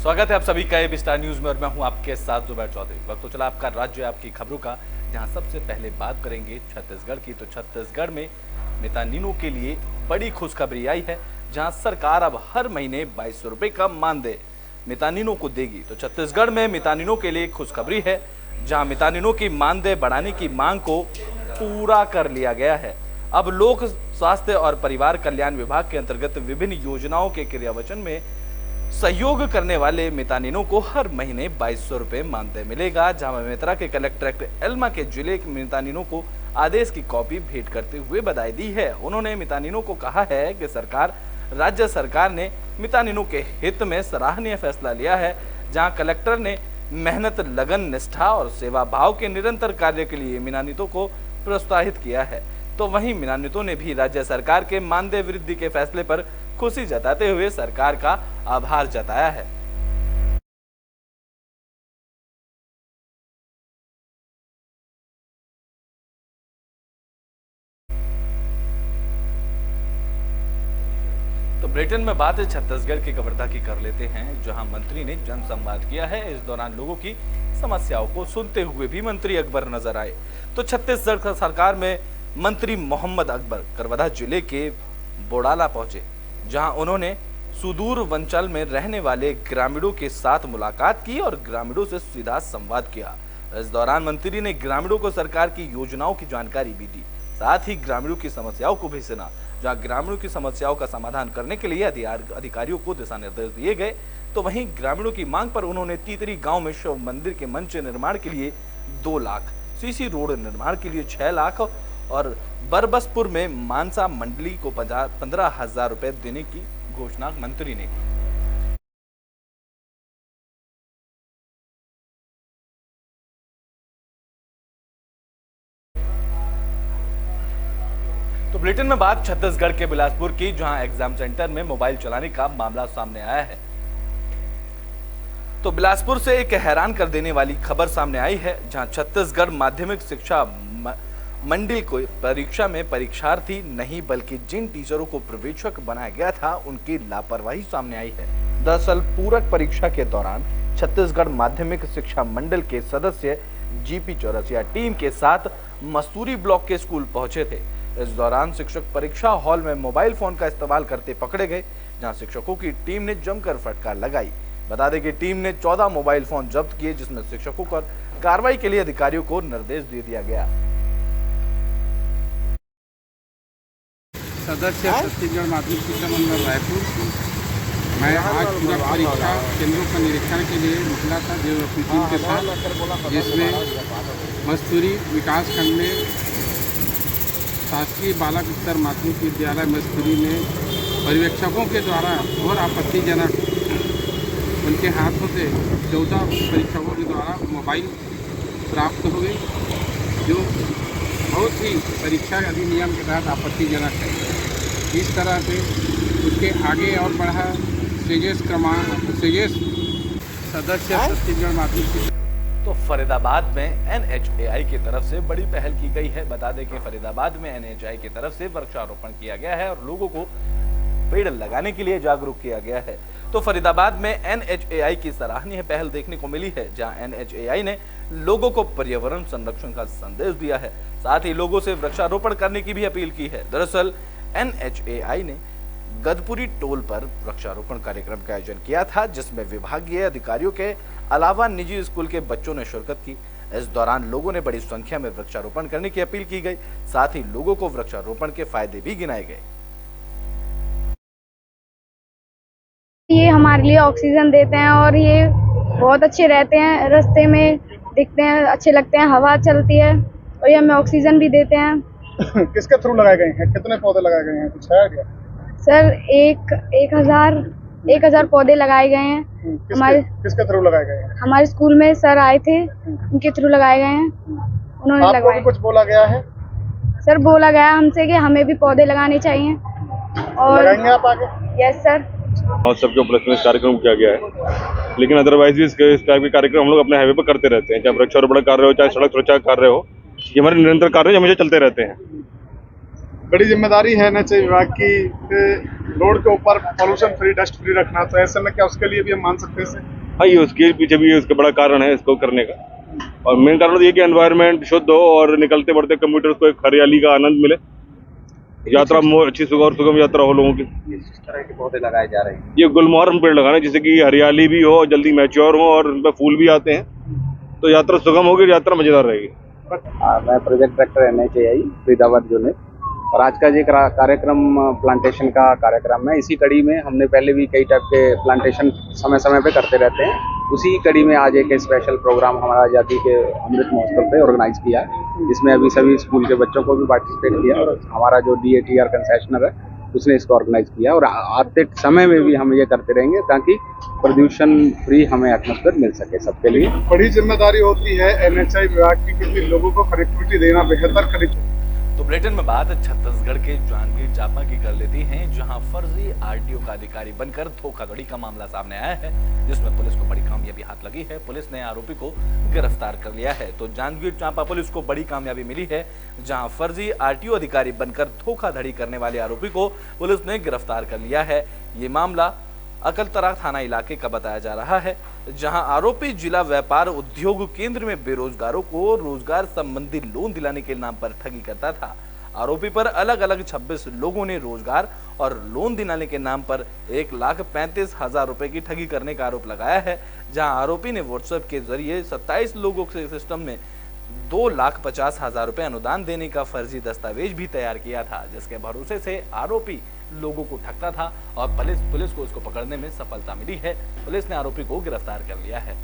स्वागत है आप सभी का स्टार न्यूज में और मैं हूं आपके साथ जुबैर चौधरी। वक्त तो चला आपका राज्य आपकी खबरों का, जहां सबसे पहले बात करेंगे छत्तीसगढ़ की। तो छत्तीसगढ़ में मितानिनों के लिए बड़ी खुशखबरी आई है, जहां सरकार अब हर महीने 2200 रुपए का मानदेय मितानिनों को देगी। तो छत्तीसगढ़ में मितानिनों के लिए खुशखबरी है, जहां मितानिनों की मानदेय बढ़ाने की मांग को पूरा कर लिया गया है। अब लोक स्वास्थ्य और परिवार कल्याण विभाग के अंतर्गत विभिन्न योजनाओं के क्रियान्वयन में सहयोग करने वाले मितानिनों को हर महीने 2200 रुपए मानदेय मिलेगा। जामा मेत्रा के कलेक्टर एल्मा के जिले के मितानिनों को आदेश की कॉपी भेंट करते हुए बधाई दी है। उन्होंने मितानिनों को कहा है कि राज्य सरकार ने मितानिनों के हित में सराहनीय फैसला लिया है। जहां कलेक्टर ने मेहनत, लगन, निष्ठा और सेवा भाव के निरंतर कार्य के लिए मितानिनों को प्रोत्साहित किया है। तो वहीं मितानिनों ने भी राज्य सरकार के मानदेय वृद्धि के फैसले पर खुशी जताते हुए सरकार का आभार जताया है। तो ब्रिटेन में बात छत्तीसगढ़ की कवर्धा की कर लेते हैं, जहां मंत्री ने जन संवाद किया है। इस दौरान लोगों की समस्याओं को सुनते हुए भी मंत्री अकबर नजर आए। तो छत्तीसगढ़ सरकार में मंत्री मोहम्मद अकबर कवर्धा जिले के बोड़ाला पहुंचे, जहां उन्होंने सुदूर वंचल में रहने वाले ग्रामीणों के साथ मुलाकात की और ग्रामीणों से सीधा संवाद किया। इस दौरान मंत्री ने ग्रामीणों को सरकार की योजनाओं की जानकारी भी दी, साथ ही ग्रामीणों की समस्याओं को भी सुना। जहां ग्रामीणों की समस्याओं का समाधान करने के लिए अधिकारियों को दिशा निर्देश दिए गए। तो वहीं ग्रामीणों की मांग पर उन्होंने तीतरी गांव में शिव मंदिर के मंच निर्माण के लिए 2 लाख, सीसी रोड निर्माण के लिए 6 लाख और बरबसपुर में मानसा मंडली को 15,000 रुपए देने की घोषणा मंत्री ने की। तो बुलेटिन में बात छत्तीसगढ़ के बिलासपुर की, जहां एग्जाम सेंटर में मोबाइल चलाने का मामला सामने आया है। तो बिलासपुर से एक हैरान कर देने वाली खबर सामने आई है, जहां छत्तीसगढ़ माध्यमिक शिक्षा मंडल को परीक्षा में परीक्षार्थी नहीं बल्कि जिन टीचरों को पर्यवेक्षक बनाया गया था उनकी लापरवाही सामने आई है। दरअसल पूरक परीक्षा के दौरान छत्तीसगढ़ माध्यमिक शिक्षा मंडल के सदस्य जीपी चौरसिया टीम के साथ मसूरी ब्लॉक के स्कूल पहुंचे थे। इस दौरान शिक्षक परीक्षा हॉल में मोबाइल फोन का इस्तेमाल करते पकड़े गए, जहां शिक्षकों की टीम ने जमकर फटकार लगाई। बता दें कि टीम ने 14 मोबाइल फोन जब्त किए, जिसमें शिक्षकों को कार्रवाई के लिए अधिकारियों को निर्देश दे दिया गया। सदस्य छत्तीसगढ़ माध्यमिक शिक्षा मंडल रायपुर। मैं आज पूरा परीक्षा केंद्रों का निरीक्षण के लिए निकला था जो अपनी टीम के साथ, जिसमें मस्तूरी विकास खंड में शासकीय बालक स्तर माध्यमिक विद्यालय मस्तूरी में पर्यवेक्षकों के द्वारा और आपत्तिजनक उनके हाथों से 14 परीक्षकों के द्वारा मोबाइल प्राप्त हो गए, जो बहुत ही परीक्षा अधिनियम के तहत आपत्तिजनक है। इस तरह से उसके आगे और बढ़ा सेजेस सदस्य छत्तीसगढ़ माध्यमिक। तो फरीदाबाद में NHAI की तरफ से बड़ी पहल की गई है। बता दें कि फरीदाबाद में NHAI की तरफ से वृक्षारोपण किया गया है और लोगों को पेड़ लगाने के लिए जागरूक किया गया है। तो फरीदाबाद में NHAI की सराहनीय पहल देखने को मिली है, जहां NHAI ने लोगों को पर्यावरण संरक्षण का संदेश दिया है, साथ ही लोगों से वृक्षारोपण करने की भी अपील की है। दरअसल NHAI ने गदपुरी टोल पर वृक्षारोपण कार्यक्रम का आयोजन किया था, जिसमें विभागीय अधिकारियों के अलावा निजी स्कूल के बच्चों ने शिरकत की। इस दौरान लोगों ने बड़ी संख्या में वृक्षारोपण करने की अपील की गई, साथ ही लोगों को वृक्षारोपण के फायदे भी गिनाए गए। ये हमारे लिए ऑक्सीजन देते हैं और ये बहुत अच्छे रहते हैं, रास्ते में दिखते हैं, अच्छे लगते हैं, हवा चलती है और ये हमें ऑक्सीजन भी देते हैं। किसके थ्रू लगाए गए हैं? कितने पौधे लगाए गए हैं, कुछ है आइडिया? सर 1,000 पौधे लगाए गए हैं। किसके थ्रू लगाए गए हैं? हमारे स्कूल में सर आए थे, उनके थ्रू लगाए गए हैं, उन्होंने आपको लगाए। भी कुछ बोला गया है? सर बोला गया हमसे कि हमें भी पौधे लगाने चाहिए और लगाएंगे आप आगे? Yes sir. और सबके उपलक्ष्य में कार्यक्रम किया गया है, लेकिन अदरवाइज भी इस टाइप के कार्यक्रम हम लोग अपने हाईवे पर करते रहते हैं। चाहे वृक्षारोपण कार्य हो, चाहे सड़क सुरक्षा कार्य हो, ये हमारे निरंतर कार्य हमेशा चलते रहते हैं। बड़ी जिम्मेदारी है NHAI विभाग की रोड के ऊपर पॉल्यूशन फ्री, डस्ट फ्री रखना, तो ऐसे में क्या उसके लिए भी हम मान सकते हैं? हाँ, ये उसके पीछे भी उसका बड़ा कारण है इसको करने का। और मेन कारण तो ये कि एनवायरनमेंट शुद्ध हो और निकलते बढ़ते कम्यूटर्स को एक हरियाली का आनंद मिले, यात्रा अच्छी सुगम यात्रा हो लोगों की। किस तरह के पौधे लगाए जा रहे हैं? ये गुलमोहर पेड़ लगाना जिससे कि हरियाली भी हो, जल्दी मैच्योर हो और उनमें फूल भी आते हैं, तो यात्रा सुगम होगी, यात्रा मजेदार रहेगी। मैं project director NHAI Faridabad unit, और आज का ये कार्यक्रम प्लांटेशन का कार्यक्रम है। इसी कड़ी में हमने पहले भी कई टाइप के प्लांटेशन समय समय पे करते रहते हैं। उसी कड़ी में आज एक स्पेशल प्रोग्राम हमारा आज़ादी के अमृत महोत्सव पे ऑर्गेनाइज किया है, जिसमें अभी सभी स्कूल के बच्चों को भी पार्टिसिपेट किया और हमारा जो DATR कंसेशनर है उसने इसको ऑर्गेनाइज किया। और आते समय में भी हम ये करते रहेंगे ताकि प्रदूषण फ्री हमें एटमॉस्फेयर मिल सके सबके लिए। बड़ी जिम्मेदारी होती है NHAI विभाग की कि लोगों को कनेक्टिविटी देना, बेहतर कनेक्टिविटी। तो बुलेटिन में बात छत्तीसगढ़ के जांजगीर चांपा की कर लेती हैं, जहां फर्जी RTO का अधिकारी बनकर धोखाधड़ी का मामला सामने आया है, जिसमें पुलिस को बड़ी कामयाबी हाथ लगी है। पुलिस ने आरोपी को गिरफ्तार कर लिया है। तो जांजगीर चांपा पुलिस को बड़ी कामयाबी मिली है, जहां फर्जी RTO अधिकारी बनकर धोखाधड़ी करने वाले आरोपी को पुलिस ने गिरफ्तार कर लिया है। ये मामला अकलतरा थाना इलाके का बताया जा रहा है, जहां आरोपी जिला व्यापार उद्योग केंद्र में बेरोजगारों को रोजगार संबंधी लोन दिलाने के नाम पर ठगी करता था। आरोपी पर अलग अलग 26 लोगों ने रोजगार और लोन दिलाने के नाम पर 1,35,000 रुपए की ठगी करने का आरोप लगाया है, जहां आरोपी ने व्हाट्सएप के जरिए 27 लोगों के सिस्टम में 2,50,000 रुपए अनुदान देने का फर्जी दस्तावेज भी तैयार किया था, जिसके भरोसे से आरोपी लोगों को ठगता था और पुलिस को उसको पकड़ने में सफलता मिली है। पुलिस ने आरोपी को गिरफ्तार कर लिया है।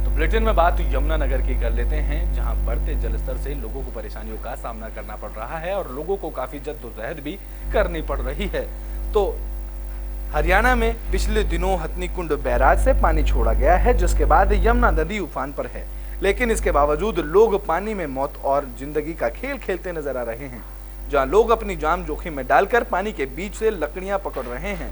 तो बुलेटिन में बात यमुनानगर की कर लेते हैं, जहां बढ़ते जलस्तर से लोगों को परेशानियों का सामना करना पड़ रहा है और लोगों को काफी जद्दोजहद भी करनी पड़ रही है। तो हरियाणा में पिछले दिनों हथनीकुंड बैराज से पानी छोड़ा गया है, जिसके बाद यमुना नदी उफान पर है, लेकिन इसके बावजूद लोग पानी में मौत और जिंदगी का खेल खेलते नजर आ रहे हैं, जहां लोग अपनी जान जोखिम में डालकर पानी के बीच से लकड़ियां पकड़ रहे हैं।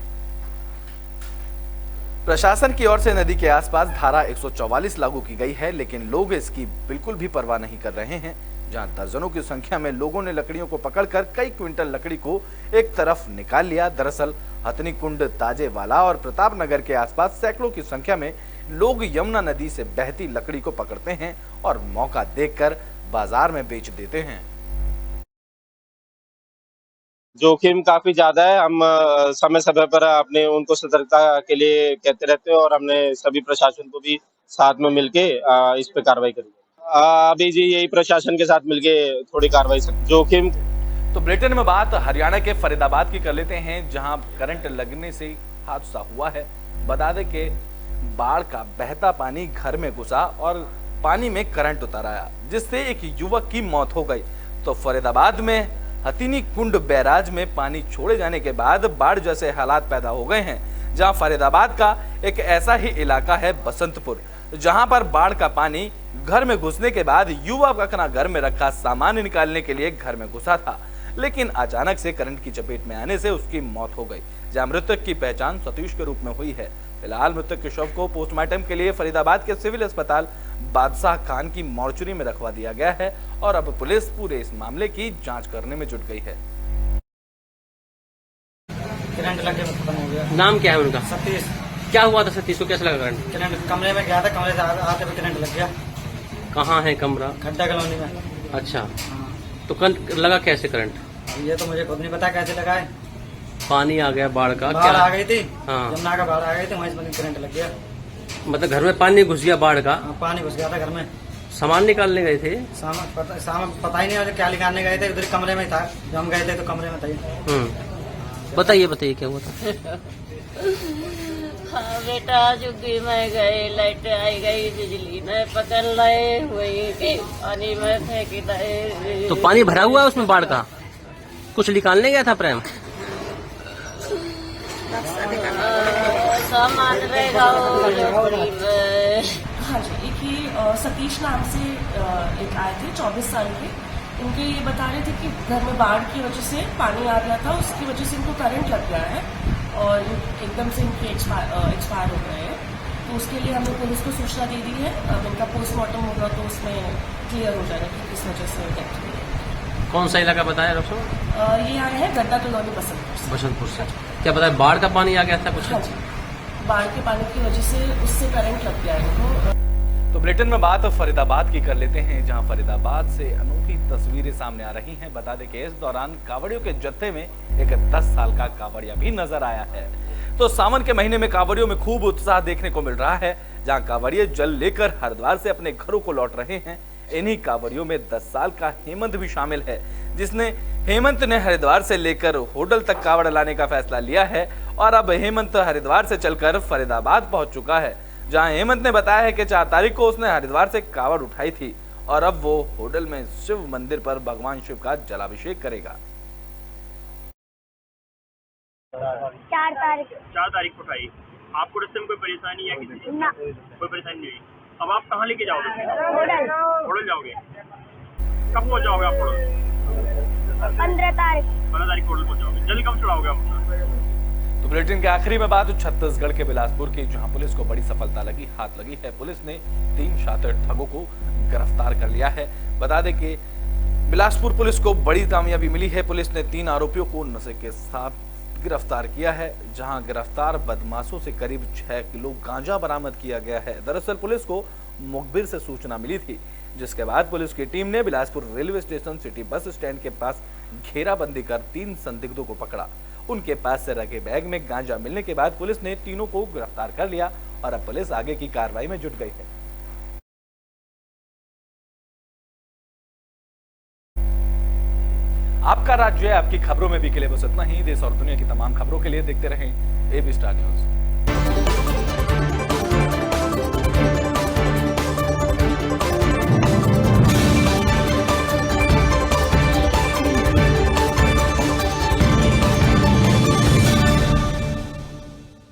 प्रशासन की ओर से नदी के आसपास धारा 144 लागू की गई है, लेकिन लोग इसकी बिल्कुल भी परवाह नहीं कर रहे हैं, जहां दर्जनों की संख्या में लोगों ने लकड़ियों को पकड़कर कई क्विंटल लकड़ी को एक तरफ निकाल लिया। दरअसल हथनीकुंड, ताजेवाला और प्रताप नगर के आसपास सैकड़ों की संख्या में लोग यमुना नदी से बहती लकड़ी को पकड़ते हैं और मौका देखकर बाजार में बेच देते हैं। जोखिम काफी ज्यादा है। हम समय समय पर अपने उनको सतर्कता के लिए कहते रहते हैं और हमने सभी प्रशासन को भी साथ में मिलके इस पे कार्रवाई करी। अभी जी यही प्रशासन के साथ मिलके थोड़ी कार्रवाई जोखिम। तो बुलेटिन में बात हरियाणा के फरीदाबाद की कर लेते हैं, जहां करंट लगने से हादसा हुआ है। बता दें कि बाढ़ का बहता पानी घर में घुसा और पानी में करंट उतर आया, जिससे एक युवक की मौत हो गई। तो फरीदाबाद में हथनीकुंड बैराज में पानी छोड़े जाने के बाद बाढ़ जैसे हालात पैदा हो गए हैं, जहां फरीदाबाद का एक ऐसा ही इलाका है बसंतपुर, जहां पर बाढ़ का पानी घर में घुसने के बाद युवक अपना घर में रखा सामान निकालने के लिए घर में घुसा था, लेकिन अचानक से करंट की चपेट में आने से उसकी मौत हो गई, जहां मृतक की पहचान सतीश के रूप में हुई है। फिलहाल मृतक के शव को पोस्टमार्टम के लिए फरीदाबाद के सिविल अस्पताल बादशाह खान की मॉर्चरी में रखवा दिया गया है और अब पुलिस पूरे इस मामले की जांच करने में जुट गई है। करंट लग गया, खत्म हो गया। नाम क्या है उनका? सतीश। क्या हुआ था सतीश को, कैसे लगा करंट? करंट कमरे में गया था, कमरे से आते हुए करंट लग गया। कहाँ है कमरा? खड्डा कॉलोनी में। अच्छा, तो लगा कैसे करंट? ये तो मुझे खुद नहीं पता कैसे लगा है। पानी आ गया, बाढ़ का बाढ़ आ गई थी। हाँ। यमुना का बाढ़ आ गई थी, वहीं से करंट लग गया। मतलब घर में पानी घुस गया बाढ़ का? पानी घुस गया था घर में। सामान निकालने गए थे? सामान पता ही नहीं क्या निकालने गए थे, उधर कमरे में था। जब हम गए थे तो कमरे में था। बताइए क्या हुआ था? हाँ बेटा, झुग्गी में गए, लाइट आई गई, बिजली में पकड़ लाए, वही पानी में फेंकी लाए। तो पानी भरा हुआ है उसमें बाढ़ का? कुछ निकालने गया था प्रेम? सामान रहेगा हाँ जी, एक ही सतीश नाम से एक आए थे 24 साल के। इनके ये बता रहे थे कि घर में बाढ़ की वजह से पानी आ गया था, उसकी वजह से इनको करंट लग गया है और एकदम से इनके एक्सपायर हो गए हैं। तो उसके लिए हमने पुलिस को सूचना दे दी है। अब इनका पोस्टमार्टम होगा तो उसमें क्लियर हो जाएगा कि किस वजह से डेथ हुई है। कौन सा इलाका बताया डॉक्टर साहब? ये आए हैं गड्ढा कॉलोनी बसंतपुर से। क्या बताया, बाढ़ का पानी आ गया था कुछ? हाँ जी, बाढ़ के पानी की वजह से उससे करंट लग गया इनको। तो बुलेटिन में बात फरीदाबाद की कर लेते हैं, जहां फरीदाबाद से अनोखी तस्वीरें सामने आ रही हैं। बता दें कि इस दौरान कांवड़ियों के जत्थे में एक 10 साल का कांवड़िया भी नजर आया है। तो सावन के महीने में कांवड़ियों में खूब उत्साह देखने को मिल रहा है, जहां कांवड़िये जल लेकर हरिद्वार से अपने घरों को लौट रहे हैं। इन्हीं कांवड़ियों में 10 साल का हेमंत भी शामिल है, जिसने हेमंत ने हरिद्वार से लेकर होडल तक कांवड़ लाने का फैसला लिया है। और अब हेमंत हरिद्वार से चलकर फरीदाबाद पहुंच चुका है, जहां हेमंत ने बताया है कि 4 तारीख को उसने हरिद्वार से कांवड़ उठाई थी और अब वो होडल में शिव मंदिर पर भगवान शिव का जलाभिषेक करेगा। 4 तारीख को उठाई। आपको रास्ते में कोई परेशानी या किसी ना। कोई परेशानी नहीं हुई? अब आप कहाँ लेके जाओगे? होडल जाओगे? कब पहुँच जाओगे आप होडल? 15 तारीख। 15 तारीख को होडल पहुँच जाओगे। जल्दी कब चढ़ाओगे आप? तो बुलेटिन के आखिरी में बात छत्तीसगढ़ के बिलासपुर की, जहां पुलिस को बड़ी सफलता हाथ लगी है। पुलिस ने 3 शातिर ठगों को गिरफ्तार कर लिया है। बता दें कि बिलासपुर पुलिस को बड़ी कामयाबी मिली है। पुलिस ने 3 आरोपियों को नशे के साथ गिरफ्तार किया है, जहां गिरफ्तार बदमाशों से करीब 6 किलो गांजा बरामद किया गया है। दरअसल पुलिस को मुखबिर से सूचना मिली थी, जिसके बाद पुलिस की टीम ने Bilaspur railway station city bus stand के पास घेराबंदी कर 3 संदिग्धों को पकड़ा। उनके पास से रखे बैग में गांजा मिलने के बाद पुलिस ने तीनों को गिरफ्तार कर लिया और अब पुलिस आगे की कार्रवाई में जुट गई है। आपका राज्य आपकी खबरों में भी के लिए बस इतना ही। देश और दुनिया की तमाम खबरों के लिए देखते रहें एबी स्टार न्यूज।